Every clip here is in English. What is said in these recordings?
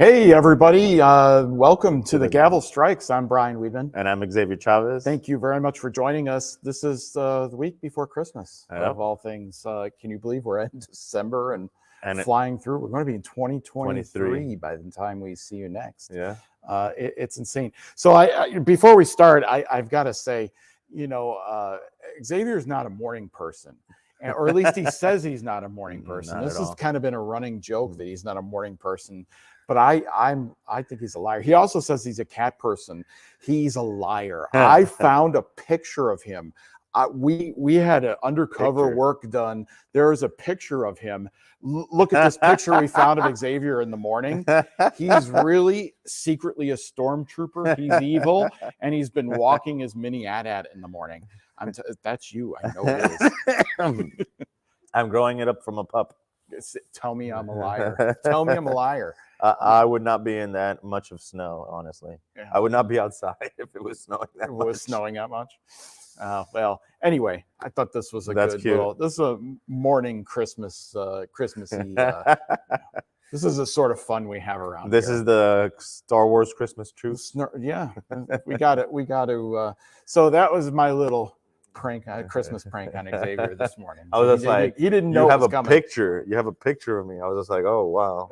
Hey, everybody. Welcome to the Gavel Strikes. I'm Brian Wiedman. And I'm Xavier Chavez. Thank you very much for joining us. This is the week before Christmas, of all things. Can you believe we're in December and flying through? We're going to be in 2023 by the time we see you next. Yeah. It's insane. So before we start, I've got to say, Xavier's not a morning person. Or at least he says he's not a morning person. This has kind of been a running joke that he's not a morning person. But I think he's a liar. He also says he's a cat person. He's a liar. I found a picture of him. We had an undercover work done. There is a picture of him. Look at this picture we found of Xavier in the morning. He's really secretly a stormtrooper. He's evil, and he's been walking his mini AT-AT in the morning. That's you. I know it is. I'm growing it up from a pup. Tell me I'm a liar. Tell me I'm a liar. I would not be in that much of snow, honestly. Yeah. I would not be outside if it was snowing that much. It was snowing that much? Well, anyway, I thought this was this is a morning Christmas, Christmassy. This is a sort of fun we have around This here. Is the Star Wars Christmas truce. Yeah, we got to. So that was my little prank, Christmas prank on Xavier this morning. I was just like, he didn't know you have it was a coming. picture. You have a picture of me. I was just like, oh wow,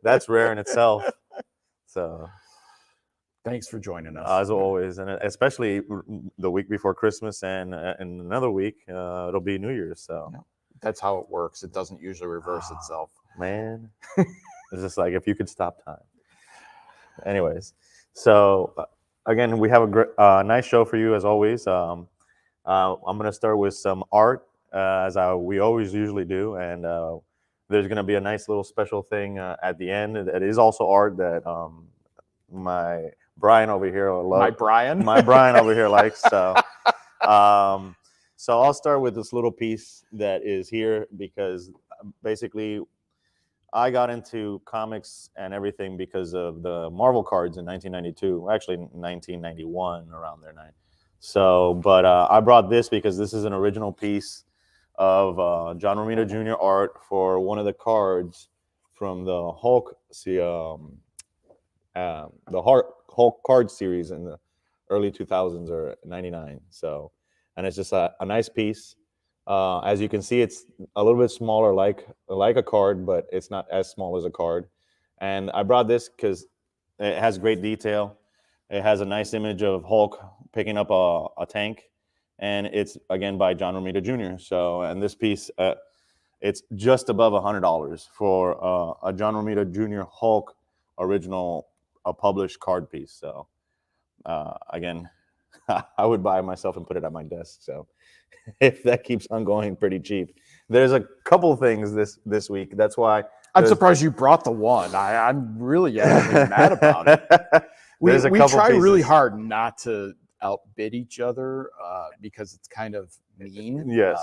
that's rare in itself. So, thanks for joining us as always, and especially the week before Christmas, and in another week, it'll be New Year's. So that's how it works. It doesn't usually reverse itself. Man, it's just like if you could stop time. Anyways, so again, we have a nice show for you as always. I'm going to start with some art, as we always usually do, and there's going to be a nice little special thing at the end. It is also art that my Brian over here loves. My Brian over here likes. So, so I'll start with this little piece that is here because basically I got into comics and everything because of the Marvel cards in 1992, actually 1991, around there. So, but I brought this because this is an original piece of John Romita Jr. art for one of the cards from the Hulk, Hulk card series in the early 2000s or 99. So, and it's just a nice piece. As you can see, it's a little bit smaller, like a card, but it's not as small as a card. And I brought this because it has great detail. It has a nice image of Hulk picking up a tank, and it's again by John Romita Jr. So, and this piece, it's just above $100 for a John Romita Jr. Hulk original, a published card piece. So, again, I would buy it myself and put it at my desk. So, if that keeps on going pretty cheap, there's a couple things this week. That's why I'm surprised you brought the one. I'm really mad about it. We try really hard not to outbid each other because it's kind of mean. Yes,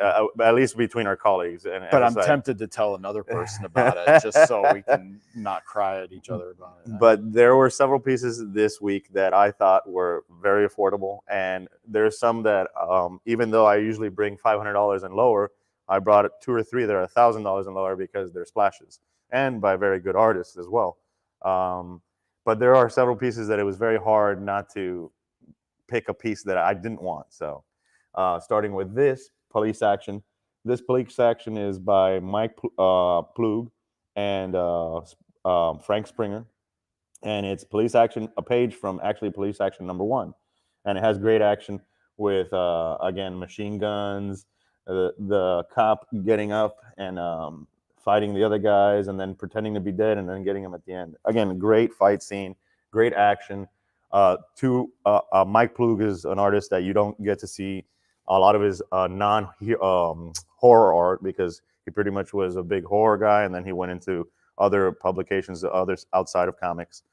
at least between our colleagues. But I'm tempted to tell another person about it just so we can not cry at each other about it. But there were several pieces this week that I thought were very affordable, and there's some that even though I usually bring $500 and lower, I brought 2 or 3 that are $1,000 and lower because they're splashes and by very good artists as well. But there are several pieces that it was very hard not to pick a piece that I didn't want. So starting with this Police Action. This Police Action is by Mike Plug and Frank Springer. And it's Police Action, a page from actually Police Action #1. And it has great action with, again, machine guns, the cop getting up and fighting the other guys and then pretending to be dead and then getting them at the end. Again, great fight scene, great action. Mike Plug is an artist that you don't get to see a lot of his non-horror art because he pretty much was a big horror guy, and then he went into other publications, others outside of comics.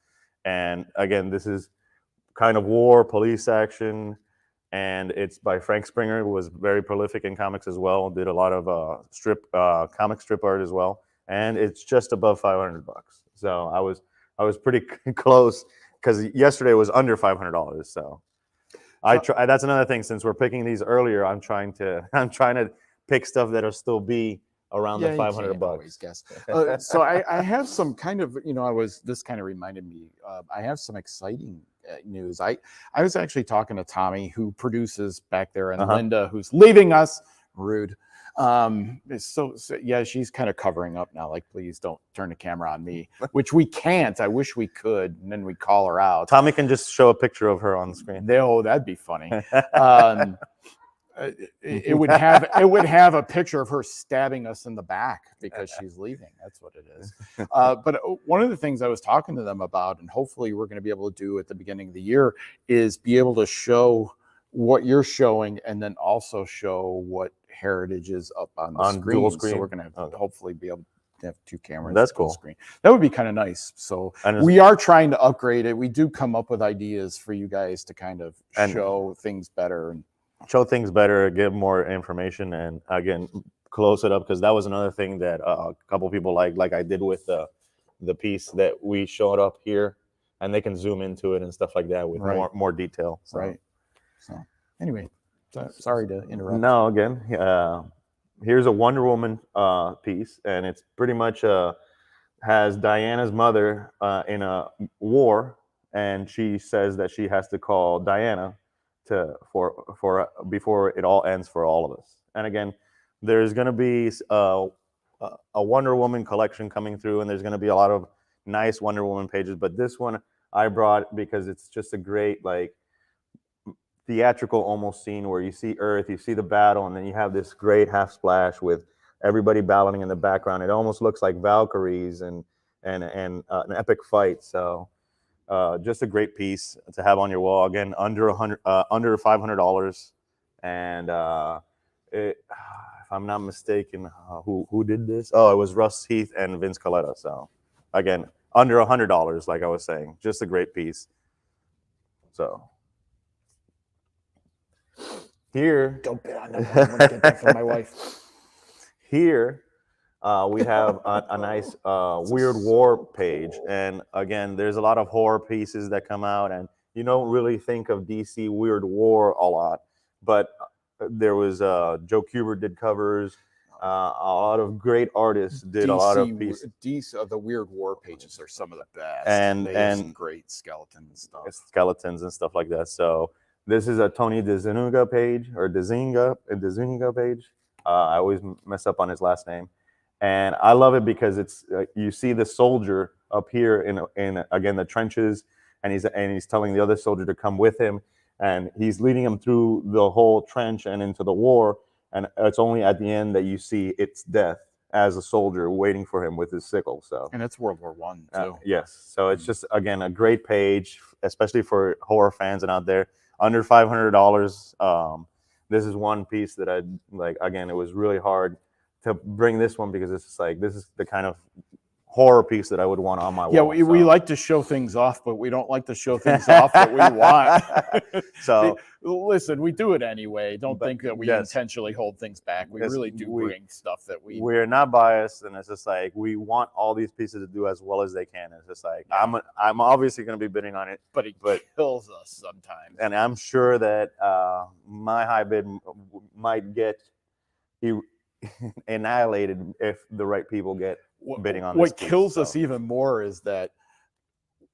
And again, this is kind of war, police action, and it's by Frank Springer, who was very prolific in comics as well. Did a lot of comic strip art as well, and it's just above $500. So I was pretty close because yesterday was under $500. So that's another thing. Since we're picking these earlier, I'm trying to pick stuff that'll still be around Yeah, the you $500 can't bucks. always guess. So I have some kind of, this kind of reminded me, I have some exciting news. I was actually talking to Tommy, who produces back there, and Linda, who's leaving us. Rude. So yeah, she's kind of covering up now. Like, please don't turn the camera on me, which we can't. I wish we could, and then we call her out. Tommy can just show a picture of her on the screen. No, that'd be funny. It would have a picture of her stabbing us in the back because she's leaving. That's what it is. But one of the things I was talking to them about, and hopefully we're going to be able to do at the beginning of the year, is be able to show what you're showing and then also show what Heritage is up on the screen. Dual screen. So we're going to hopefully be able to have 2 cameras. That's cool. Screen. That would be kind of nice. So we are trying to upgrade it. We do come up with ideas for you guys to kind of show things better and show things better, give more information, and again, close it up, because that was another thing that a couple people like I did with the piece that we showed up here, and they can zoom into it and stuff like that with more detail. So. Right. So anyway, sorry to interrupt. No, again, here's a Wonder Woman piece, and it's pretty much has Diana's mother in a war, and she says that she has to call Diana for before it all ends for all of us. And again, there's going to be a Wonder Woman collection coming through, and there's going to be a lot of nice Wonder Woman pages. But this one I brought because it's just a great, like, theatrical almost scene where you see Earth, you see the battle, and then you have this great half splash with everybody battling in the background. It almost looks like Valkyries and an epic fight. So. Just a great piece to have on your wall. Again, under $500, and if I'm not mistaken, who did this? Oh, it was Russ Heath and Vince Coletta. So, again, under $100, like I was saying, just a great piece. So, here, don't bet on that one. I'm gonna get that from my wife. Here. We have a nice Weird War page, and again, there's a lot of horror pieces that come out, and you don't really think of DC Weird War a lot, but there was Joe Kubert did covers, a lot of great artists did a lot of pieces. The Weird War pages are some of the best, and some great skeletons and stuff like that. So this is a Tony DeZuniga page, or DeZuniga page. I always mess up on his last name. And I love it because it's you see the soldier up here in again the trenches, and he's telling the other soldier to come with him, and he's leading him through the whole trench and into the war. And it's only at the end that you see its death as a soldier waiting for him with his sickle. So, and it's World War I too. Yes, so it's just again a great page, especially for horror fans and out there under $500. This is one piece that I like. Again, it was really hard to bring this one because it's just like this is the kind of horror piece that I would want on my wall. Yeah, we like to show things off, but we don't like to show things off that we want. So listen, we do it anyway. Don't think that we intentionally hold things back. We really do bring stuff that we're not biased, and it's just like we want all these pieces to do as well as they can. It's just like I'm obviously going to be bidding on it, but it kills us sometimes. And I'm sure that my high bid might get annihilated if the right people get bidding on this. What kills us even more is that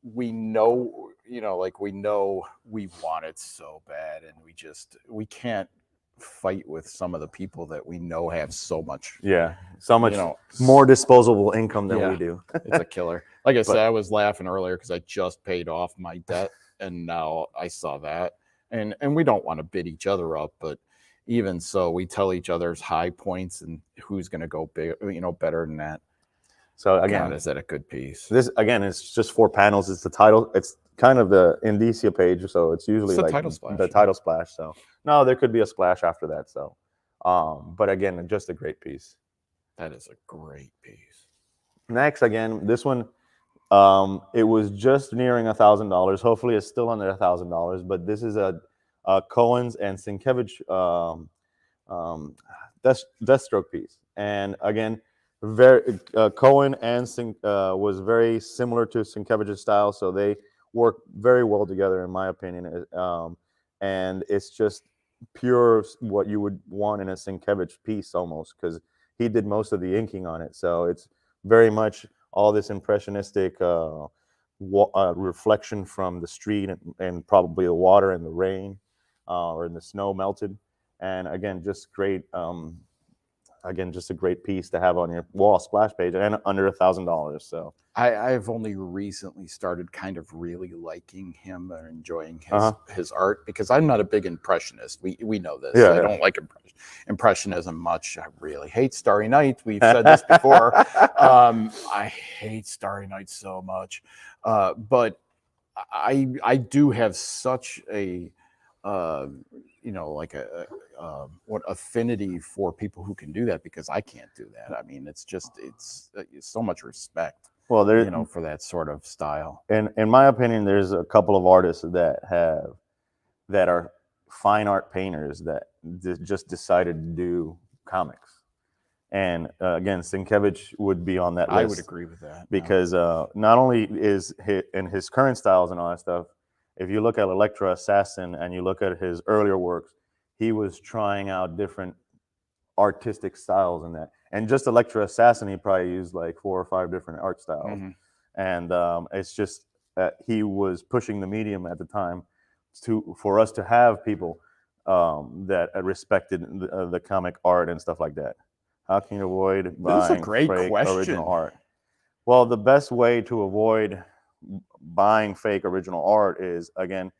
we know, we know we want it so bad, and we can't fight with some of the people that we know have so much more disposable income than we do. It's a killer. Like I said, I was laughing earlier because I just paid off my debt, and now I saw that, and we don't want to bid each other up, but even so, we tell each other's high points and who's going to go big, better than that. So again, God, is that a good piece? This again, it's just 4 panels. It's the title. It's kind of the indicia page, so it's usually like the title splash. So no, there could be a splash after that. So, but again, just a great piece. That is a great piece. Next, again, this one, it was just nearing $1,000. Hopefully, it's still under $1,000. But this is a Cohen's and Sienkiewicz Deathstroke piece, and again, Cohen and was very similar to Sienkiewicz's style, so they work very well together, in my opinion. And it's just pure what you would want in a Sienkiewicz piece, almost, because he did most of the inking on it. So it's very much all this impressionistic reflection from the street and probably the water and the rain or in the snow melted. And again, just great. Again, just a great piece to have on your wall splash page, and under $1,000. So I've only recently started kind of really liking him and enjoying his art, because I'm not a big impressionist. We know this. I don't like impressionism much. I really hate Starry Night. We've said this before. I hate Starry Night so much, but I do have such a like what affinity for people who can do that, because I can't do that. I mean, it's so much respect. Well, there, for that sort of style. In my opinion, there's a couple of artists that are fine art painters that just decided to do comics. And again, Sienkiewicz would be on that list. I would agree with that, because not only is his current styles and all that stuff. If you look at Electra Assassin and you look at his earlier works, he was trying out different artistic styles in that. And just Electra Assassin, he probably used like 4 or 5 different art styles. And it's just that he was pushing the medium at the time for us to have people that respected the comic art and stuff like that. How can you avoid buying fake original art? Well, the best way to avoid buying fake original art is, again,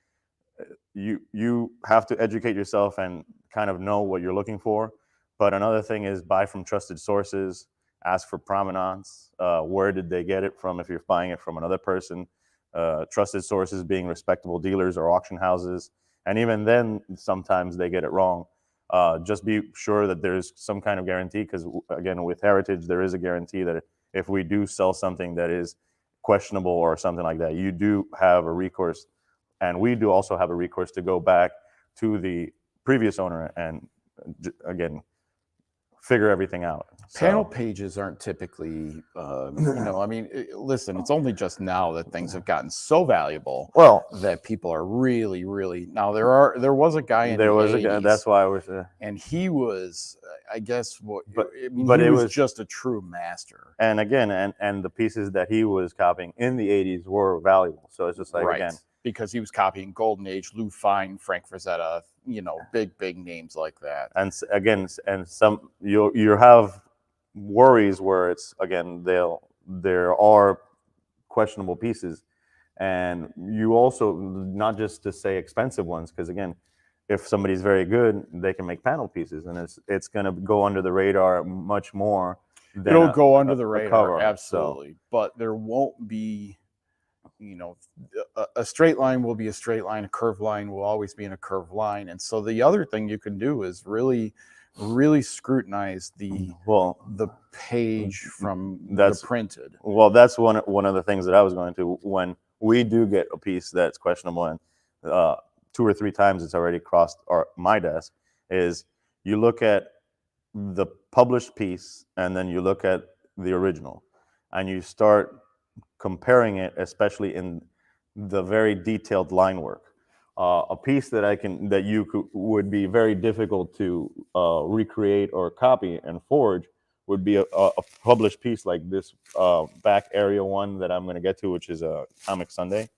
you have to educate yourself and kind of know what you're looking for. But another thing is buy from trusted sources, ask for provenance. Where did they get it from if you're buying it from another person? Trusted sources being respectable dealers or auction houses. And even then, sometimes they get it wrong. Just be sure that there's some kind of guarantee, because again, with heritage, there is a guarantee that if we do sell something that is questionable or something like that, you do have a recourse, and we do also have a recourse to go back to the previous owner and again figure everything out. Panel pages aren't typically, I mean, listen, it's only just now that things have gotten so valuable. Well, that people are really, really now. There was a guy in the 80s, that's why I was, and he was, I guess, he was just a true master. And again, and the pieces that he was copying in the 80s were valuable. So it's just like, again, because he was copying Golden Age, Lou Fine, Frank Frazetta, big names like that. And again, and some you have worries where it's, again, there are questionable pieces, and you also, not just to say expensive ones, because again, if somebody's very good, they can make panel pieces, and it's going to go under the radar much more. It'll go under the radar, cover, absolutely, so. But there won't be. A straight line will be a straight line. A curved line will always be in a curved line. And so the other thing you can do is really scrutinize the page from the printed. Well, that's one of the things that I was going to. When we do get a piece that's questionable, and 2 or 3 times it's already crossed my desk, is you look at the published piece and then you look at the original, and you start comparing it, especially in the very detailed line work. A piece that would be very difficult to recreate or copy and forge would be a published piece like this back area one that I'm going to get to, which is a Comic Sunday.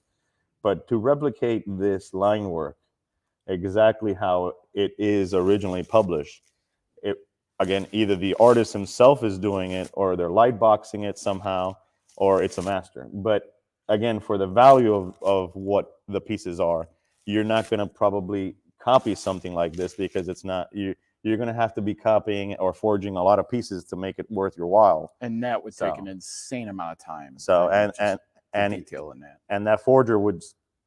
But to replicate this line work exactly how it is originally published, again, either the artist himself is doing it, or they're light boxing it somehow, or it's a master. But again, for the value of what the pieces are, you're not going to probably copy something like this, because it's not, you're going to have to be copying or forging a lot of pieces to make it worth your while. And that would take an insane amount of time. So, and detail in that. And that forger would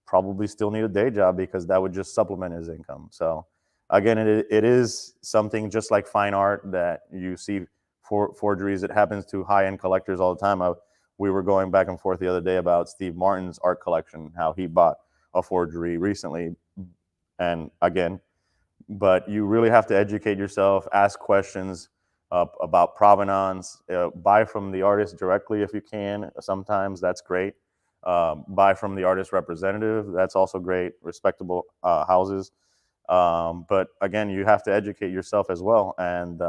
probably still need a day job, because that would just supplement his income. So again, it is something just like fine art that you see forgeries. It happens to high-end collectors all the time. We were going back and forth the other day about Steve Martin's art collection, how he bought a forgery recently. And again, but you really have to educate yourself, ask questions about provenance, buy from the artist directly if you can. Sometimes that's great. Buy from the artist representative, that's also great. Respectable houses. But again, you have to educate yourself as well, and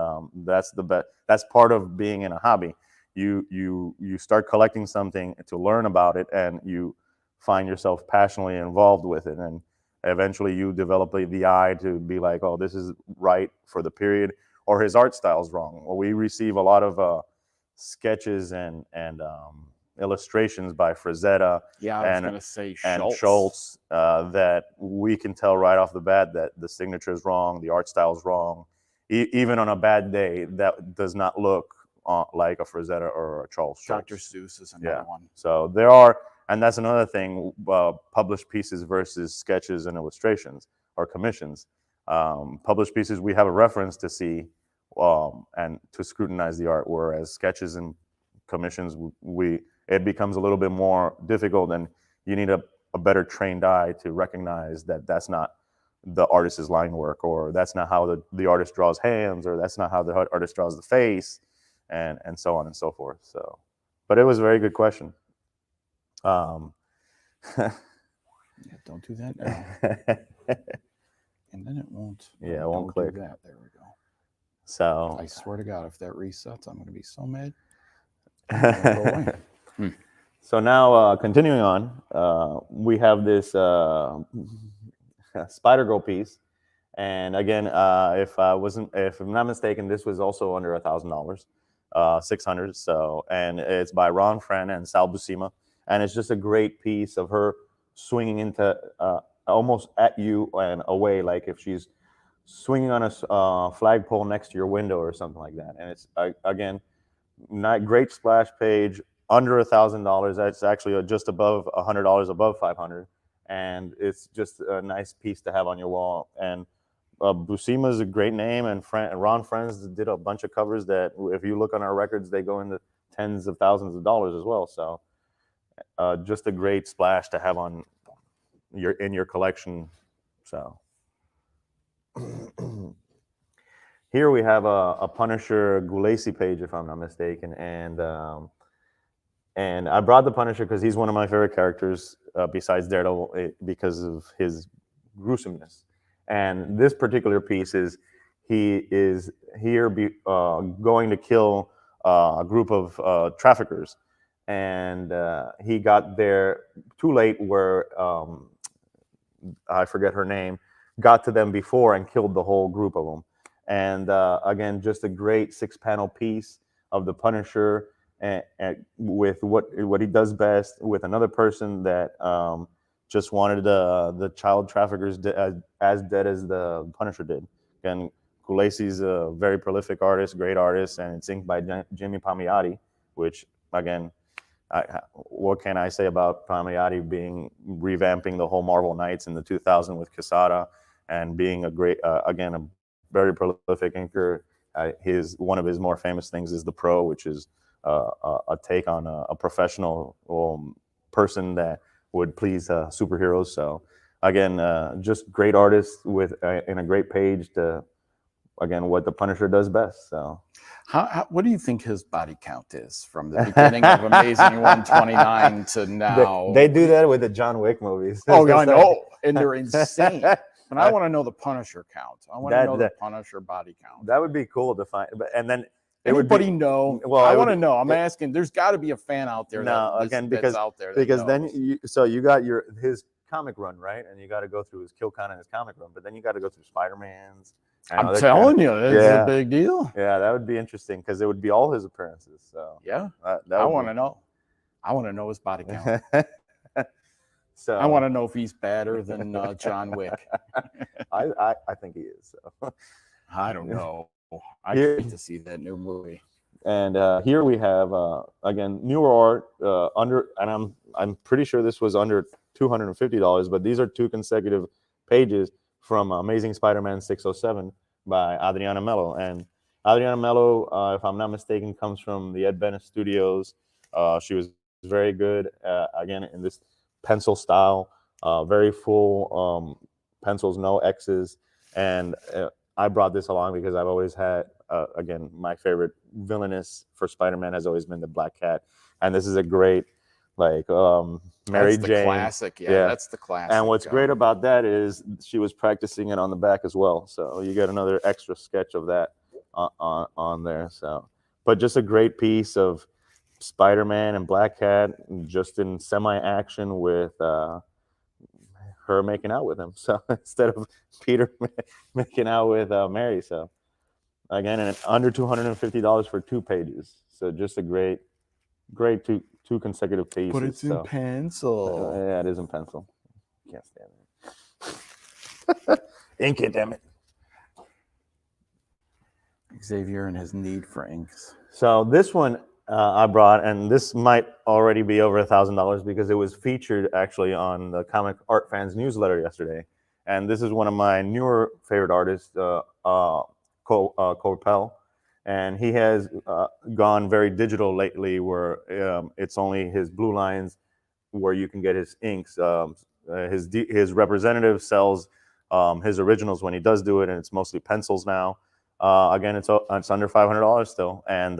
that's the best. That's part of being in a hobby. You start collecting something to learn about it, and you find yourself passionately involved with it, and eventually you develop the eye to be like, oh, this is right for the period, or his art style is wrong. Well, we receive a lot of sketches and illustrations by Frazetta Yeah, I was going to say and Schultz. Schultz that we can tell right off the bat that the signature is wrong, the art style is wrong. Even on a bad day, that does not look like a Frazetta or a Charles Schultz. Dr. Seuss is another one. So there are, and that's another thing, published pieces versus sketches and illustrations or commissions. Published pieces, we have a reference to see and to scrutinize the art, whereas sketches and commissions, it becomes a little bit more difficult, and you need a better trained eye to recognize that that's not the artist's line work, or that's not how the artist draws hands, or that's not how the artist draws the face, and so on and so forth. So, but it was a very good question. Yeah, don't do that now. And then it won't. Yeah, it won't click. Do that. There we go. So I swear to God, if that resets, I'm going to be so mad. Go away. So now, continuing on, we have this Spider Girl piece, and again, if I'm not mistaken, this was also under $1,000, 600. So, and it's by Ron Fren and Sal Buscema, and it's just a great piece of her swinging into almost at you and away, like if she's swinging on a flagpole next to your window or something like that. And it's again, not great splash page, under $1,000. That's actually just above $100, above 500, and it's just a nice piece to have on your wall. And Buscema is a great name, and Ron Friends did a bunch of covers that, if you look on our records, they go into tens of thousands of dollars as well. So just a great splash to have on in your collection. So here we have a Punisher Gulacy page, if I'm not mistaken, and I brought the Punisher because he's one of my favorite characters besides Daredevil, because of his gruesomeness. And this particular piece he is here going to kill a group of traffickers, and he got there too late, where I forget her name, got to them before and killed the whole group of them. And again, just a great 6-panel piece of the Punisher, and with what he does best, with another person that just wanted the child traffickers as dead as the Punisher did. Again, Gulacy's a very prolific artist, great artist, and it's inked by Jimmy Palmiotti, which, again, what can I say about Palmiotti revamping the whole Marvel Knights in the 2000 with Quesada, and being a great, again, a very prolific inker. One of his more famous things is The Pro, which is a take on a professional person that would please superheroes. So again, just great artist with in a great page to, again, what the Punisher does best. So what do you think his body count is from the beginning of Amazing 129 to now? They do that with the John Wick movies. Oh, I know, and they're insane. But I want to know the Punisher count. I want to know the Punisher body count. That would be cool to find. And then anybody know? Well, I want to know. I'm asking. There's got to be a fan out there. That's out there. Because then you got his comic run, right? And you got to go through his Kill Count and his comic run, but then you got to go through Spider-Man's. I'm telling you, it's a big deal. Yeah, that would be interesting because it would be all his appearances. So yeah, I want to know. I want to know his body count. So I want to know if he's better than John Wick. I think he is. So. I don't know. I need to see that new movie. And here we have again newer art and I'm pretty sure this was under $250, but these are 2 consecutive pages from Amazing Spider-Man 607 by Adriana Mello. And Adriana Mello, if I'm not mistaken, comes from the Ed Bennett Studios. She was very good again in this pencil style, very full pencils, no X's. And I brought this along because I've always had, again, my favorite villainess for Spider-Man has always been the Black Cat. And this is a great like Mary That's the Jane. classic. Yeah, that's the classic. And what's great about that is she was practicing it on the back as well. So you get another extra sketch of that on there. So, but just a great piece of Spider-Man and Black Cat just in semi-action with her making out with him. So instead of Peter making out with Mary. So again, and under $250 for 2 pages. So just a great two consecutive pieces. But it's in pencil. Yeah, it is in pencil. Can't stand it. Ink it, damn it. Xavier and his need for inks. So this one I brought, and this might already be over $1,000 because it was featured actually on the Comic Art Fans newsletter yesterday. And this is one of my newer favorite artists, Coppell. And he has gone very digital lately, where it's only his blue lines where you can get his inks. His representative sells his originals when he does do it, and it's mostly pencils now. Again, it's under $500 still, and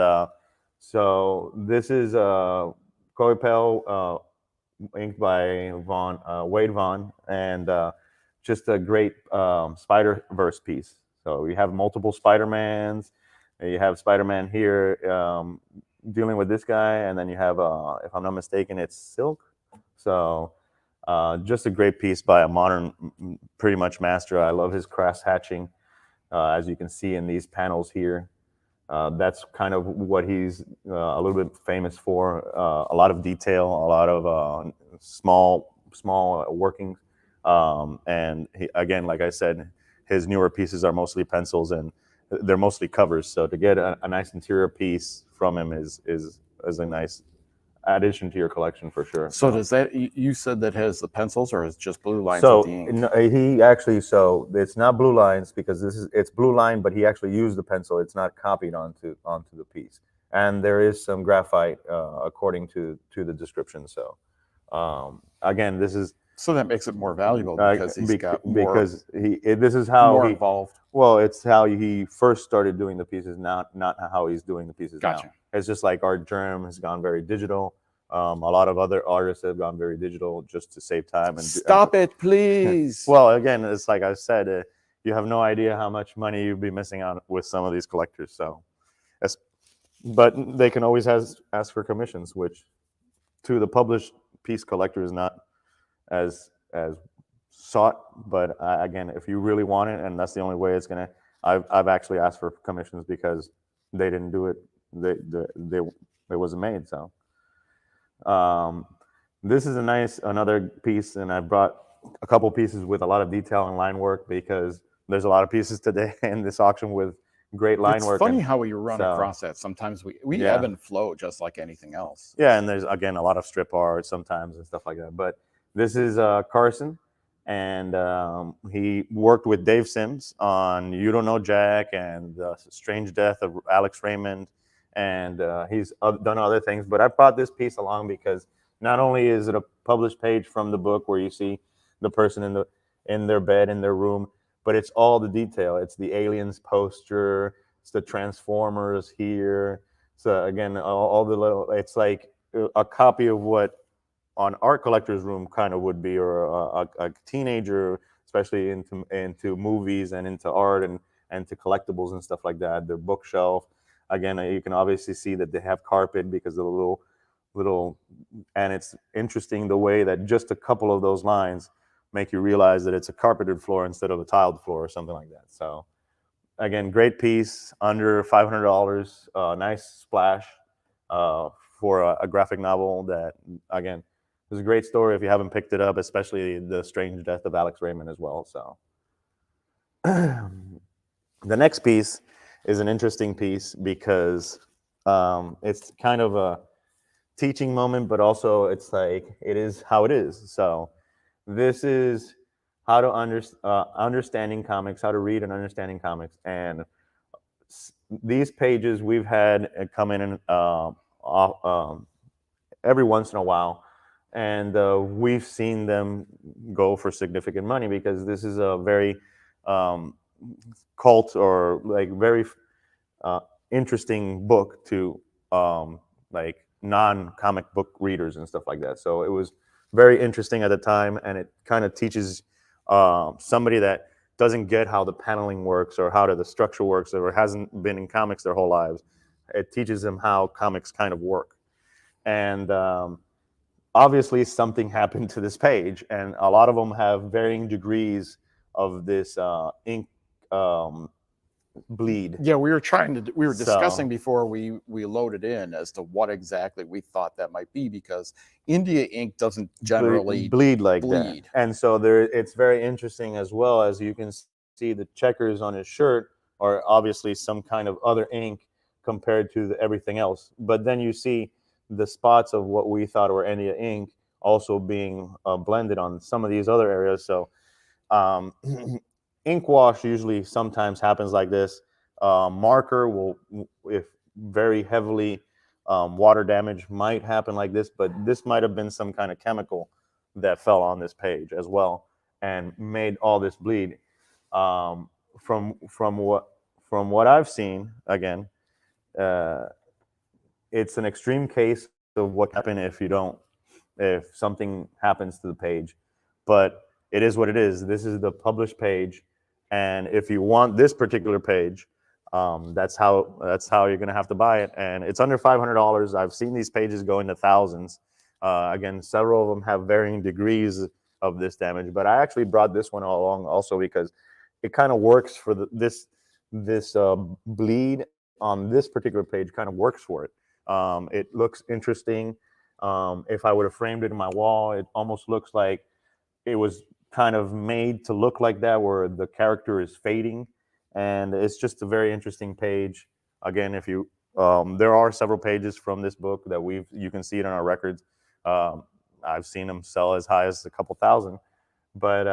so this is Coppell inked by Wade Vaughn, and just a great Spider-Verse piece. So you have multiple Spider-Mans. You have Spider-Man here dealing with this guy, and then you have, if I'm not mistaken, it's Silk. So just a great piece by a modern, pretty much master. I love his cross hatching, as you can see in these panels here. That's kind of what he's a little bit famous for. A lot of detail, a lot of small workings. And again, like I said, his newer pieces are mostly pencils and they're mostly covers. So to get a nice interior piece from him is a nice addition to your collection for sure. So does that, you said that has the pencils or is just blue lines so with the ink? He actually, so it's not blue lines because it's blue line, but he actually used the pencil. It's not copied onto the piece. And there is some graphite according to the description. So again, this is, so that makes it more valuable because he's got more, because this is how more involved. Well, it's how he first started doing the pieces, not how he's doing the pieces Gotcha. now. It's just like Art Germ has gone very digital. A lot of other artists have gone very digital just to save time. And stop it, please. Well, again, it's like I said, you have no idea how much money you'd be missing out with some of these collectors. So, but they can always ask for commissions, which to the published piece collector is not as sought. But again, if you really want it, and that's the only way it's gonna, I've actually asked for commissions because they didn't do it. It wasn't made. So this is another piece, and I brought a couple pieces with a lot of detail and line work because there's a lot of pieces today in this auction with great line work. It's funny how we run across that. Sometimes we ebb and flow just like anything else. Yeah, and there's again a lot of strip art sometimes and stuff like that. But this is Carson, and he worked with Dave Sims on You Don't Know Jack and The Strange Death of Alex Raymond, and he's done other things. But I brought this piece along because not only is it a published page from the book where you see the person in their bed in their room, but it's all the detail. It's the Aliens poster, it's the Transformers here. So again, all the little, it's like a copy of what on art collector's room kind of would be, or a teenager, especially into movies and into art and to collectibles and stuff like that. Their bookshelf. Again, you can obviously see that they have carpet because of the little, and it's interesting the way that just a couple of those lines make you realize that it's a carpeted floor instead of a tiled floor or something like that. So again, great piece, under $500, nice splash for a graphic novel that, again, is a great story if you haven't picked it up, especially The Strange Death of Alex Raymond as well. So the next piece is an interesting piece because it's kind of a teaching moment, but also it's like, it is how it is. So this is how to understanding comics, how to read and understanding comics. And these pages we've had come in every once in a while. And we've seen them go for significant money because this is a very cult or like very interesting book to like non-comic book readers and stuff like that. So it was very interesting at the time, and it kind of teaches somebody that doesn't get how the paneling works or how the structure works or hasn't been in comics their whole lives. It teaches them how comics kind of work. And obviously something happened to this page, and a lot of them have varying degrees of this ink bleed. Yeah, we were discussing before we loaded in as to what exactly we thought that might be, because India ink doesn't generally bleed like that. And so it's very interesting, as well as you can see the checkers on his shirt are obviously some kind of other ink compared to everything else. But then you see the spots of what we thought were India ink also being blended on some of these other areas. So ink wash usually sometimes happens like this. Marker will, if very heavily water damage, might happen like this, but this might have been some kind of chemical that fell on this page as well and made all this bleed. From what I've seen, again, it's an extreme case of what happens if something happens to the page, but it is what it is. This is the published page, and if you want this particular page, that's how you're gonna have to buy it, and it's under $500. I've seen these pages go into thousands. Again, several of them have varying degrees of this damage, but I actually brought this one along also because it kind of works for this bleed on this particular page. Kind of works for it. It looks interesting. If I would have framed it in my wall, it almost looks like it was kind of made to look like that, where the character is fading, and it's just a very interesting page. Again, if you there are several pages from this book that you can see it in our records. I've seen them sell as high as a couple thousand, but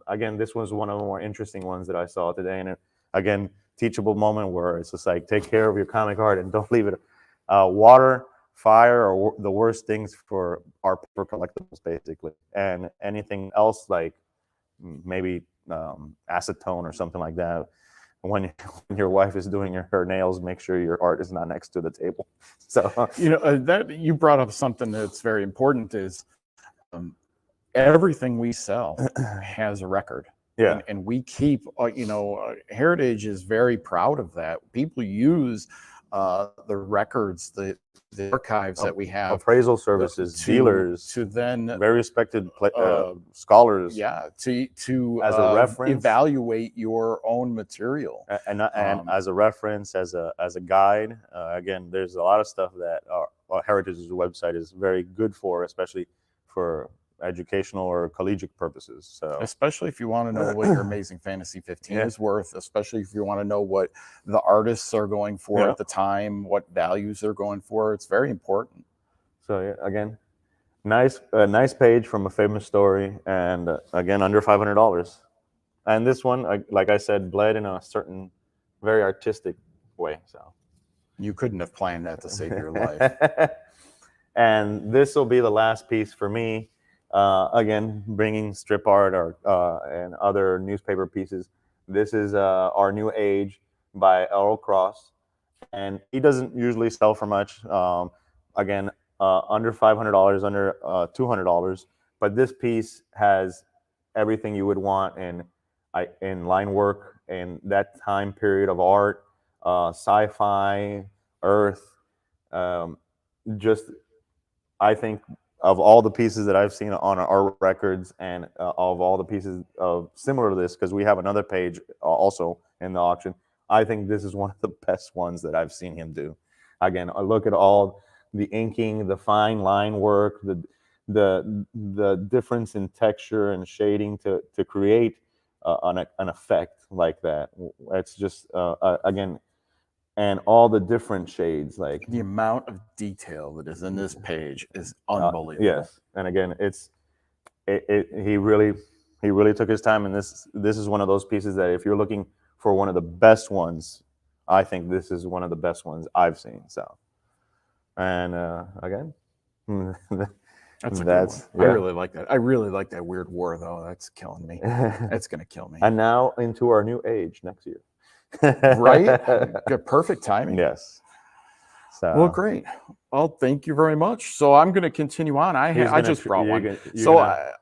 again, this was one of the more interesting ones that I saw today. And again, teachable moment where it's just like, take care of your comic art and don't leave it. Water, fire are the worst things for our paper collectibles, basically, and anything else like maybe acetone or something like that. When your wife is doing her nails, make sure your art is not next to the table. So that you brought up something that's very important, is everything we sell has a record. Yeah, and we keep Heritage is very proud of that. People use the records, the archives that we have, appraisal services, dealers, to then very respected scholars, to as a reference, evaluate your own material, and as a reference, as a guide. Again, there's a lot of stuff that our Heritage's website is very good for, especially for educational or collegiate purposes. So especially if you want to know what your Amazing Fantasy 15 is worth, especially if you want to know what the artists are going for at the time, what values they're going for, it's very important. So again, nice page from a famous story, and again, under $500. And this one, like I said, bled in a certain very artistic way. So you couldn't have planned that to save your life. And this will be the last piece for me. Again, bringing strip art and other newspaper pieces. This is Our New Age by Earl Cross, and he doesn't usually sell for much. Again, under $500, under $200. But this piece has everything you would want in line work in that time period of art, sci-fi, Earth. Just, I think, of all the pieces that I've seen on our records, and of all the pieces of similar to this, because we have another page also in the auction, I think this is one of the best ones that I've seen him do. Again, I look at all the inking, the fine line work, the difference in texture and shading to create an effect like that. It's just again, and all the different shades, like the amount of detail that is in this page is unbelievable. Yes, and again, he really took his time, and this is one of those pieces that if you're looking for one of the best ones, I think this is one of the best ones I've seen. So, and again, that's a good one. Yeah. I really like that. I really like that Weird War, though. That's killing me. That's gonna kill me. And now into Our New Age next year. Right? Good, perfect timing. Yes. So Well, great. Well, thank you very much. So I'm going to continue on. I just brought one. So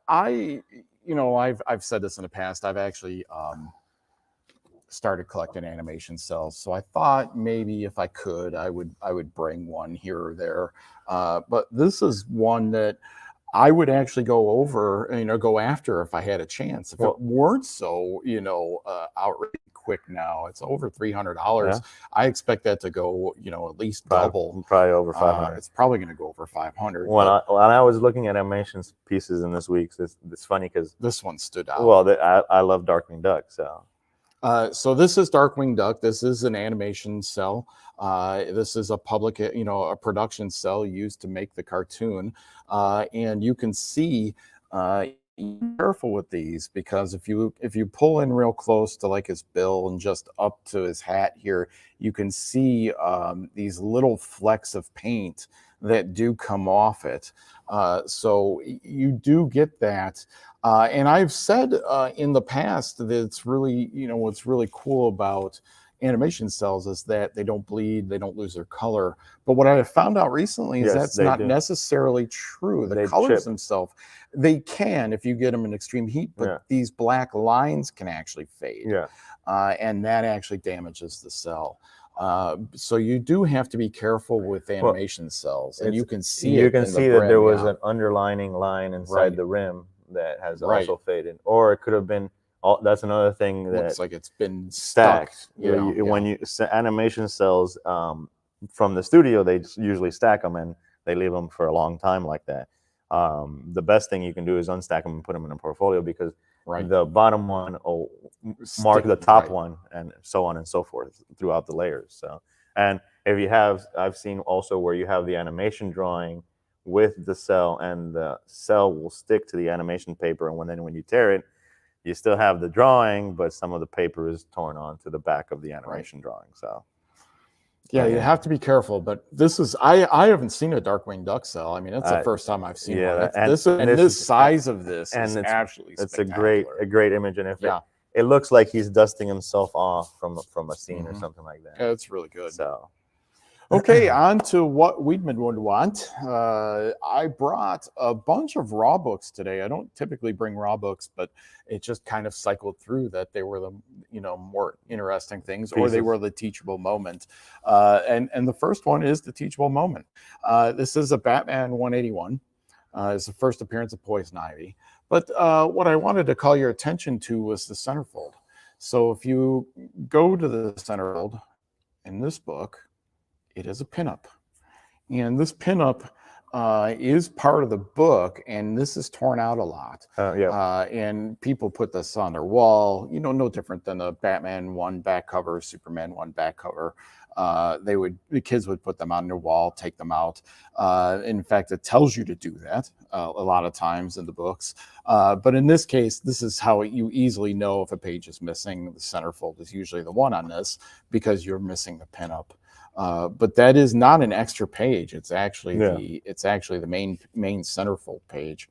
I've said this in the past. I've actually started collecting animation cells. So I thought maybe if I could, I would bring one here or there. But this is one that I would actually go after if I had a chance. If it weren't so, outright quick now, it's over $300. Yeah. I expect that to go, at least double. Probably over 500. It's probably going to go over 500. When I was looking at animation pieces in this week, it's funny because this one stood out. Well, I love Darkwing Duck, so. So this is Darkwing Duck. This is an animation cell. This is a a production cell used to make the cartoon. And you can see, be careful with these, because if you pull in real close to like his bill and just up to his hat here, you can see these little flecks of paint that do come off it. So you do get that. And I've said in the past that it's really, what's really cool about animation cells is that they don't bleed, they don't lose their color. But what I have found out recently is that's not necessarily true. The colors themselves, they can if you get them in extreme heat, but these black lines can actually fade. And that actually damages the cell. So you do have to be careful with animation cells, and you can see that there was an underlining line inside the rim that has also faded, or it could have been. That's another thing that looks like it's been stacked. When you animation cells from the studio, they usually stack them and they leave them for a long time like that. The best thing you can do is unstack them and put them in a portfolio, because the bottom one will mark the top one, and so on and so forth throughout the layers. So, and if you have, I've seen also where you have the animation drawing with the cell, and the cell will stick to the animation paper, and when you tear it, you still have the drawing, but some of the paper is torn onto the back of the animation drawing. So, yeah, you have to be careful. But this is I haven't seen a Darkwing Duck cell. I mean, that's the first time I've seen one. This size of this is absolutely spectacular. It's a great image, and it looks like he's dusting himself off from a scene or something like that. Yeah, it's really good. So. Okay, on to what Wiedman would want. I brought a bunch of raw books today. I don't typically bring raw books, but it just kind of cycled through that they were the more interesting things, or they were the teachable moment. And the first one is the teachable moment. This is a Batman 181. It's the first appearance of Poison Ivy. But what I wanted to call your attention to was the centerfold. So if you go to the centerfold in this book, it is a pinup, and this pinup is part of the book, and this is torn out a lot. And people put this on their wall, no different than the Batman 1 back cover, Superman 1 back cover. The kids would put them on their wall, take them out. In fact, it tells you to do that a lot of times in the books. But in this case, this is how you easily know if a page is missing. The centerfold is usually the one on this, because you're missing the pinup. But that is not an extra page. It's actually the main centerfold page,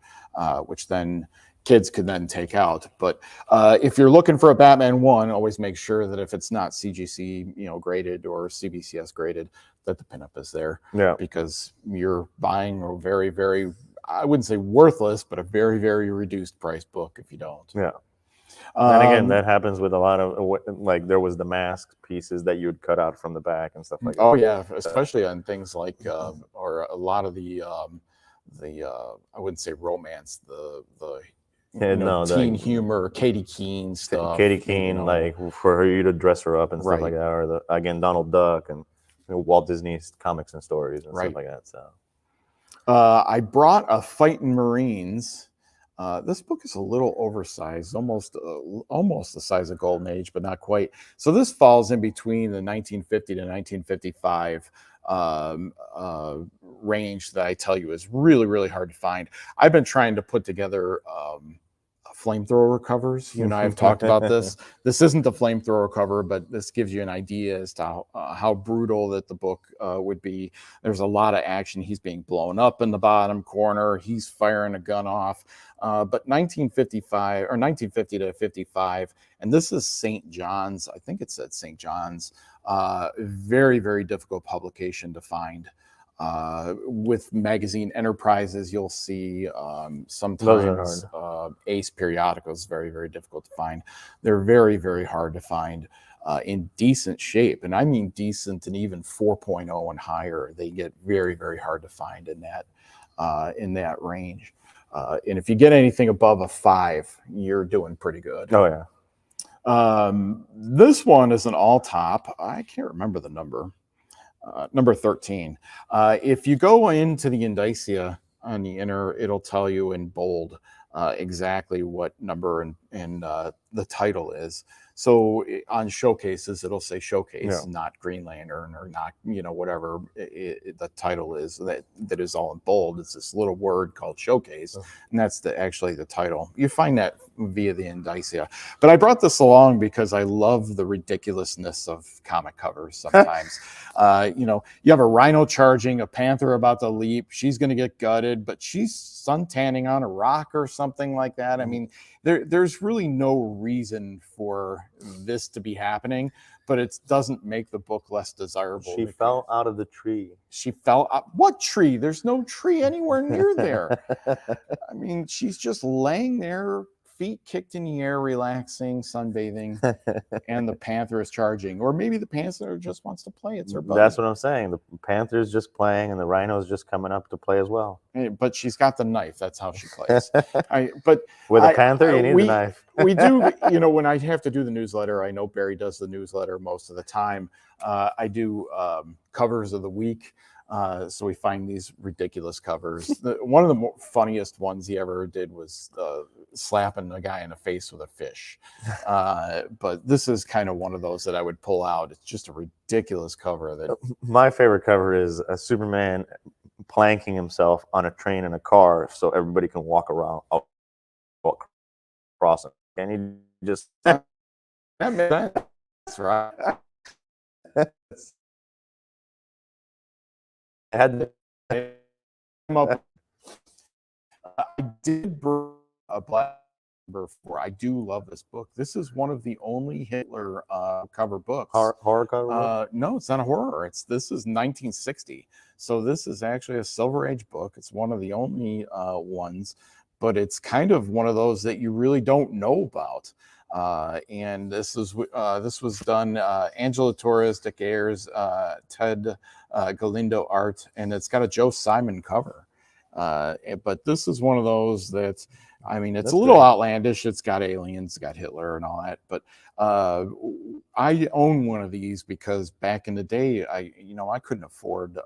which then kids could then take out. But if you're looking for a Batman 1, always make sure that if it's not CGC graded or CBCS graded, that the pinup is there. Because you're buying a very, very, I wouldn't say worthless, but a very, very reduced price book if you don't. And again, that happens with a lot of, like, there was the mask pieces that you would cut out from the back and stuff like that. Oh yeah, especially on things like or a lot of the I wouldn't say romance, the teen humor, Katie Keene stuff. Katie Keene, like for you to dress her up and stuff like that, or again Donald Duck and Walt Disney's comics and stories and stuff like that. So I brought a Fightin' Marines. This book is a little oversized, almost the size of Golden Age, but not quite. So this falls in between the 1950 to 1955 range that I tell you is really, really hard to find. I've been trying to put together a flamethrower covers. You and I have talked about this. This isn't the flamethrower cover, but this gives you an idea as to how brutal that the book would be. There's a lot of action. He's being blown up in the bottom corner. He's firing a gun off. But 1955 or 1950 to 55, and this is St. John's. I think it said St. John's. Very, very difficult publication to find. With magazine Enterprises, you'll see sometimes Ace periodicals, very, very difficult to find. They're very, very hard to find in decent shape. And I mean decent and even 4.0 and higher. They get very, very hard to find in that range. And if you get anything above a 5, you're doing pretty good. Oh, yeah. This one is an all-top. I can't remember the number. Number 13. If you go into the indicia on the inner, it'll tell you in bold exactly what number and the title is. So on showcases, it'll say showcase, not Green Lantern or not, whatever the title is that is all in bold. It's this little word called showcase, and that's actually the title. You find that via the indicia. But I brought this along because I love the ridiculousness of comic covers sometimes. You have a rhino charging, a panther about to leap. She's going to get gutted, but she's suntanning on a rock or something like that. I mean, there's really no reason for this to be happening, but it doesn't make the book less desirable. She fell out of the tree. She fell out. What tree? There's no tree anywhere near there. I mean, she's just laying there, feet kicked in the air, relaxing, sunbathing, and the panther is charging. Or maybe the panther just wants to play. It's her buddy. That's what I'm saying. The panther's just playing, and the rhino's just coming up to play as well. But she's got the knife. That's how she plays. But with a panther, you need the knife. We do, when I have to do the newsletter, I know Barry does the newsletter most of the time. I do covers of the week. So we find these ridiculous covers. One of the funniest ones he ever did was slapping a guy in the face with a fish. But this is kind of one of those that I would pull out. It's just a ridiculous cover. My favorite cover is a Superman planking himself on a train and a car so everybody can walk across him. And he just... That makes sense. That's right. I had to come up. I did bring a black number 4. I do love this book. This is one of the only Hitler cover books. Horror cover? No, it's not a horror. This is 1960. So this is actually a Silver Age book. It's one of the only ones, but it's kind of one of those that you really don't know about. And this was done Angela Torres, Dick Ayers, Ted Galindo art, and it's got a Joe Simon cover. But this is one of those that, I mean, it's a little outlandish. It's got aliens, it's got Hitler and all that. But I own one of these because back in the day, I couldn't afford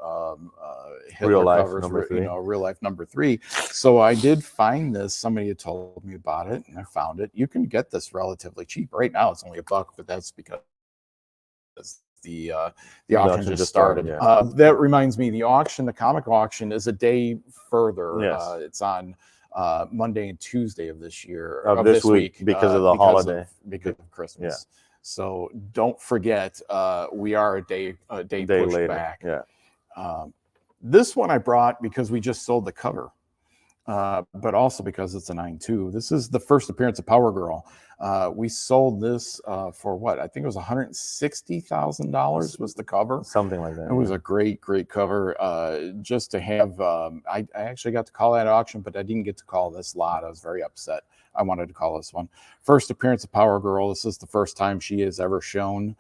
Hitler real life covers, number 3. Real life number 3. So I did find this. Somebody had told me about it, and I found it. You can get this relatively cheap. Right now, it's only $1, but that's because the auction just started. That reminds me, the comic auction is a day further. Yes. It's on Monday and Tuesday of this year, of this week, because of the holiday, because of Christmas. Yeah. So don't forget, we are a day pushed later. back. Yeah. This one I brought because we just sold the cover, but also because it's a 9.2. This is the first appearance of Power Girl. We sold this for what? I think it was $160,000 was the cover. Something like that. It was a great, great cover. Just to have, I actually got to call that auction, but I didn't get to call this lot. I was very upset. I wanted to call this one. First appearance of Power Girl. This is the first time she is ever shown,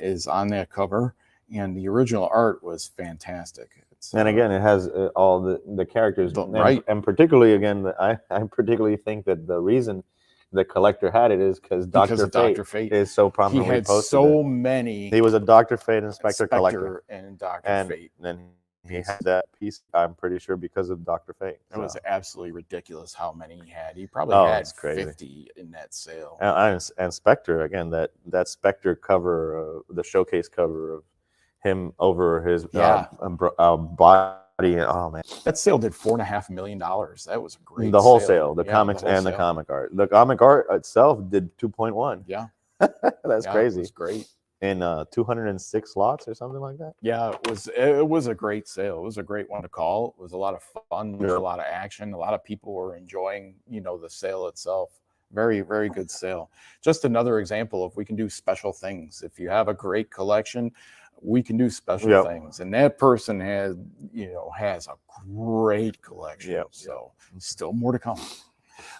is on that cover. And the original art was fantastic. And again, it has all the characters. Right. And particularly, again, I particularly think that the reason the collector had it is because Dr. Fate is so prominently posted. He had so many. He was a Dr. Fate Inspector collector. And Dr. Fate. And he had that piece, I'm pretty sure, because of Dr. Fate. It was absolutely ridiculous how many he had. He probably had 50 in that sale. And Spectre, again, that Spectre cover, the showcase cover of him over his body Oh man, that sale did $4.5 million. That was a great the whole sale. sale, the comics and the sale. comic art. The comic art itself did 2.1. Yeah, That's crazy. It was great. In 206 lots or something like that. Yeah, it was a great sale. It was a great one to call. It was a lot of fun. There was a lot of action. A lot of people were enjoying, the sale itself. Very, very good sale. Just another example of we can do special things. If you have a great collection, we can do special things. And that person has a great collection. So still more to come.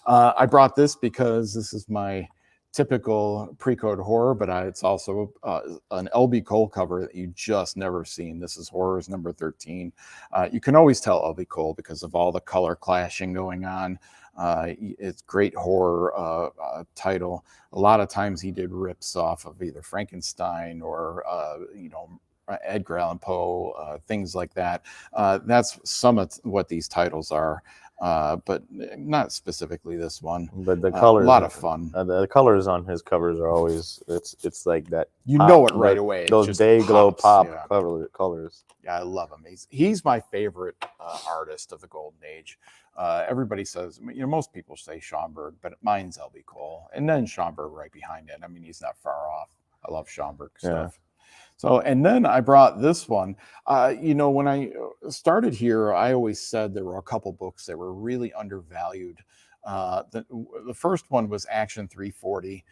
I brought this because this is my typical pre-code horror, but it's also an LB Cole cover that you just never seen. This is Horrors number 13. You can always tell LB Cole because of all the color clashing going on. It's great horror title. A lot of times he did rips off of either Frankenstein or Edgar Allan Poe, things like that. That's some of what these titles are. But not specifically this one. But the colors, a lot of fun. The colors on his covers are always it's like that. You know it right away. Those day glow pop colors. Yeah, I love him. He's my favorite artist of the Golden Age. Everybody says, most people say Schomburg, but mine's LB Cole, and then Schomburg right behind it. I mean, he's not far off. I love Schomburg stuff. So, and then I brought this one. When I started here, I always said there were a couple books that were really undervalued. The first one was Action 340,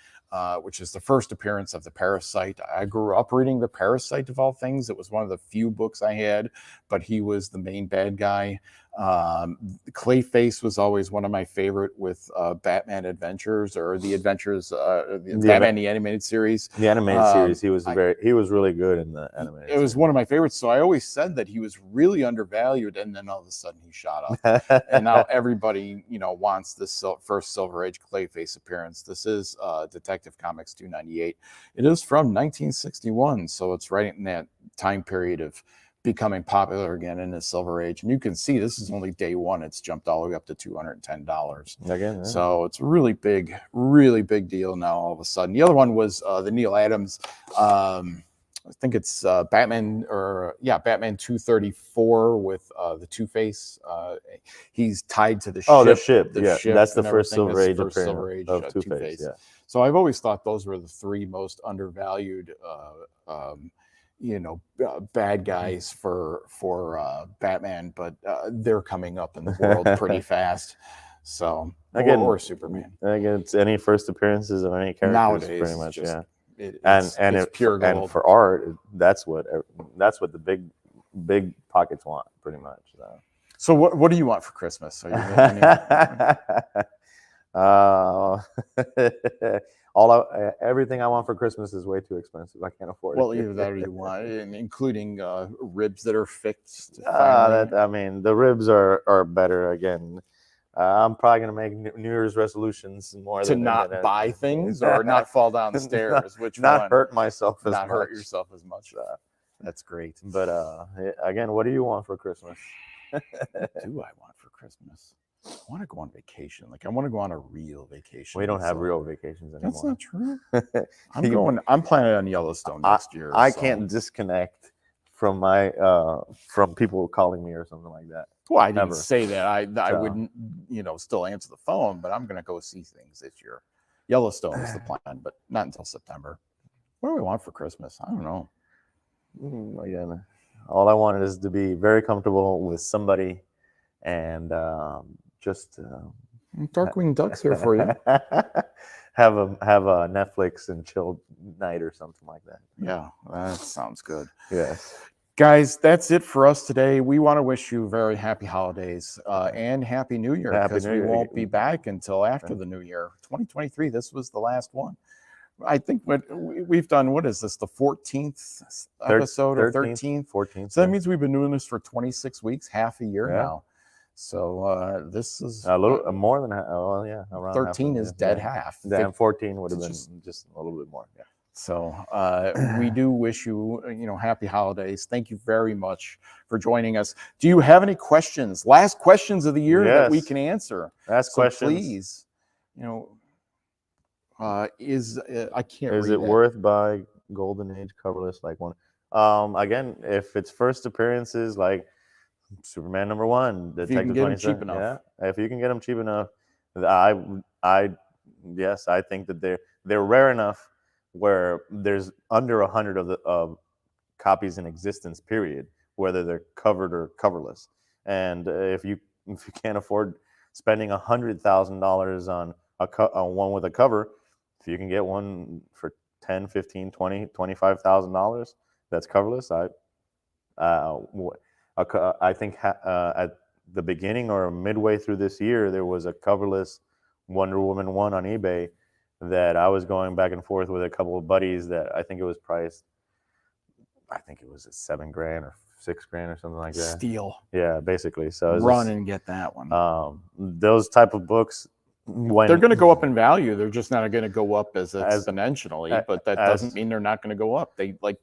which is the first appearance of the Parasite. I grew up reading the Parasite of all things. It was one of the few books I had, but he was the main bad guy. Clayface was always one of my favorite with Batman Adventures or the Adventures, Batman the Animated Series. The animated series, he was really good in the animated. It was one of my favorites. So I always said that he was really undervalued, and then all of a sudden he shot up, and now everybody wants this first Silver Age Clayface appearance. This is Detective Comics 298. It is from 1961, so it's right in that time period of becoming popular again in the Silver Age. And you can see this is only day one. It's jumped all the way up to $210. Again, so it's a really big deal now all of a sudden. The other one was the Neil Adams, I think it's Batman 234 with the Two-Face. He's tied to the ship. Oh, the ship. That's the everything. first Silver Age appearance of Two-Face. Yeah. So I've always thought those were the three most undervalued bad guys for Batman, but they're coming up in the world pretty fast. So again, or Superman. Again, it's any first appearances of any characters nowadays, pretty much. It's pure gold. And for art, that's what the big pockets want, pretty much. So what do you want for Christmas? Are you everything I want for Christmas is way too expensive. I can't afford it. Well, either that or you want, including ribs that are fixed. The ribs are better. Again, I'm probably gonna make New Year's resolutions more to not buy ththings or not fall down the stairs. Not hurt myself as much. Not hurt yourself as much. That's great. But again, what do you want for Christmas? What do I want for Christmas? I want to go on vacation. I want to go on a real vacation. We don't have real vacations anymore. That's not true. I'm planning on Yellowstone next year. I can't disconnect from from people calling me or something like that. Well, I didn't say that. I wouldn't, still answer the phone, but I'm going to go see things this year. Yellowstone is the plan, but not until September. What do we want for Christmas? I don't know. Again, all I wanted is to be very comfortable with somebody and just Darkwing Duck's here for you. have a Netflix and chill night or something like that. Yeah, that sounds good. Yes. Guys, that's it for us today. We want to wish you very happy holidays and Happy New Year, because we won't be back until after the New Year. 2023, this was the last one. I think what we've done, what is this, the 14th episode or 13th? 14th. So that means we've been doing this for 26 weeks, half a year now. So this is a little more than half. Well, yeah, around 13 is dead half. Then 14 would have been just a little bit more. Yeah. So we do wish you, happy holidays. Thank you very much for joining us. Do you have any questions? Last questions of the year that we can answer. Last questions. Please, I can't. Is it worth buy Golden Age coverless like one? Again, if it's first appearances, like Superman #1, If you can Detective get 'em 27. cheap enough. Yeah, if you can get them cheap enough, I yes, I think that they're rare enough where there's under 100 of copies in existence. Period, whether they're covered or coverless. And if you can't afford spending $100,000 on on one with a cover, if you can get one for 10, 15, 20, $25,000 that's coverless, I think at the beginning or midway through this year, there was a coverless Wonder Woman 1 on eBay that I was going back and forth with a couple of buddies that I think it was priced, I think it was at $7,000 or $6,000 or something like that. Steal. Yeah, basically. So run and get that one. Those type of books, when they're going to go up in value, they're just not going to go up as exponentially. But that doesn't mean they're not going to go up. They like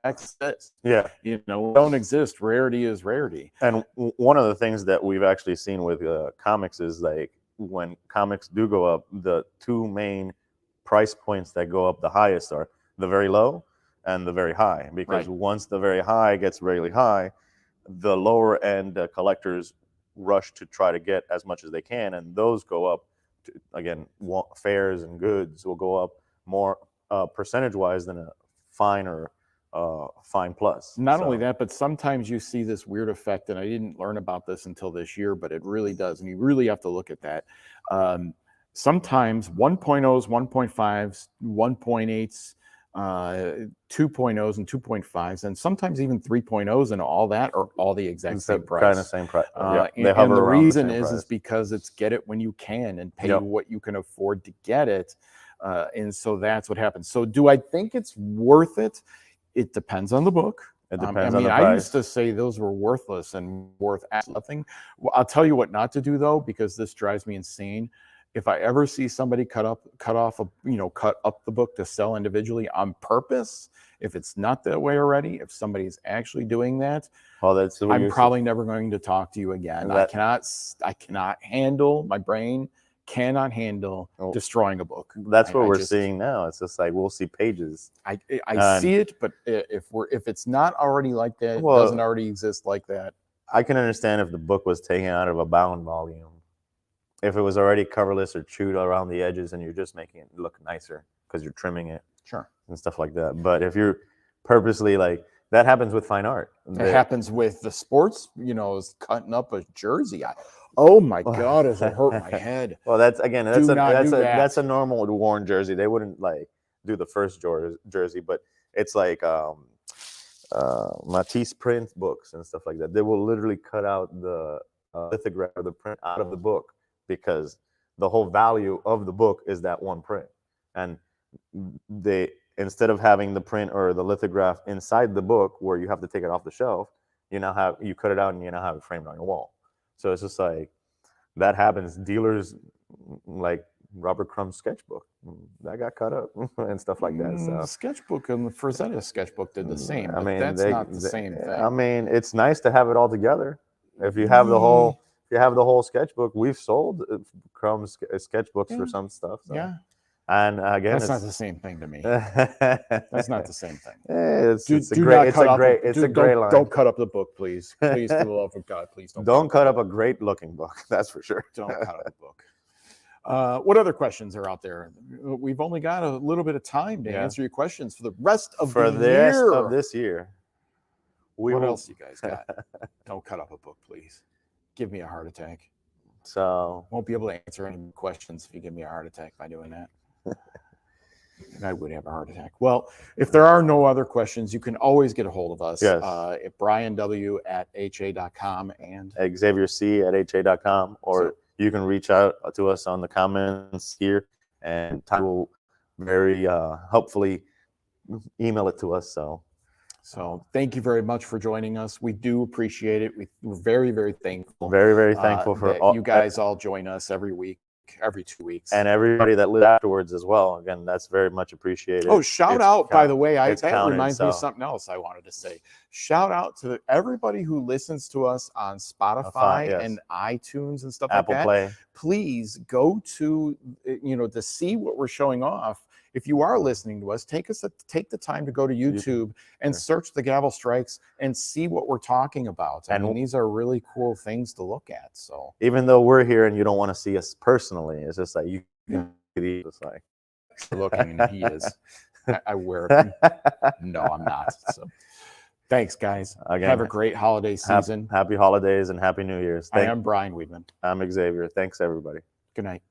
X says. Yeah, don't exist. Rarity is rarity. And one of the things that we've actually seen with comics is like when comics do go up, the two main price points that go up the highest are the very low and the very high. Because once the very high gets really high, the lower end collectors rush to try to get as much as they can, and those go up to, again, fairs and goods will go up more percentage wise than a fine or fine plus. Not only that, but sometimes you see this weird effect, and I didn't learn about this until this year, but it really does, and you really have to look at that. Sometimes 1.0s, 1.5s, 1.8s, 2.0s and 2.5s, and sometimes even 3.0s, and all that are all the exact same price. Kind of same price. And the reason is because it's get it when you can and pay what you can afford to get it. And so that's what happens. So do I think it's worth it? It depends on the book. It depends on the I price. used to say those were worthless and worth nothing. Well, I'll tell you what not to do though, because this drives me insane. If I ever see somebody cut up the book to sell individually on purpose, if it's not that way already, if somebody's actually doing that, I'm probably never going to talk to you again. I cannot handle, my brain cannot handle destroying a book. That's what we're seeing now. It's just like we'll see pages. I see it, but if it's not already like that, it doesn't already exist like that. I can understand if the book was taken out of a bound volume. If it was already coverless or chewed around the edges and you're just making it look nicer because you're trimming it, sure, and stuff like that. But if you're purposely that happens with fine art. It happens with the sports, is cutting up a jersey. Oh my God, does it hurt my head? Well, that's a normal worn jersey. They wouldn't do the first jersey, but it's like Matisse print books and stuff like that. They will literally cut out the lithograph or the print out of the book, because the whole value of the book is that one print. And they, instead of having the print or the lithograph inside the book where you have to take it off the shelf, you cut it out and you now have it framed on your wall. So it's just like that happens. Dealers like Robert Crumb's sketchbook that got cut up and stuff like that. So sketchbook and the Frazetta sketchbook did the same. I mean, that's not the same thing. I mean, it's nice to have it all together. If you have the whole sketchbook, we've sold Crumb's sketchbooks for some stuff. So. Yeah. And again, that's not the same thing to me. That's not the same thing. It's a great line. Don't cut up the book, please. Please, for the love of God, please don't cut up a great looking book. That's for sure. Don't cut up the book. What other questions are out there? We've only got a little bit of time to answer your questions for the rest of this year. What else you guys got? Don't cut up a book, please. Give me a heart attack. So won't be able to answer any questions if you give me a heart attack by doing that. And I would have a heart attack. Well, if there are no other questions, you can always get a hold of us at brianw@ha.com and xavierc@ha.com, or you can reach out to us on the comments here, and Ty will very helpfully email it to us. So thank you very much for joining us. We do appreciate it. We're very, very thankful. Very, very thankful for all you guys all join us every week, every 2 weeks. And everybody that lives afterwards as well. Again, that's very much appreciated. Oh, shout out, by the way. That reminds me of something else I wanted to say. Shout out to everybody who listens to us on Spotify and iTunes and stuff Apple like that. Play. Please go to, to see what we're showing off. if you are listening to us, take the time to go to YouTube and search the Gavel Strikes and see what we're talking about. I mean, these are really cool things to look at. So even though we're here and you don't want to see us personally, it's just like you can see it's like looking, and he is. I wear. No, I'm not. So. Thanks, guys. Again, have a great holiday season. Happy holidays and Happy New Year's. I am Brian Wiedman. I'm Xavier. Thanks, everybody. Good night.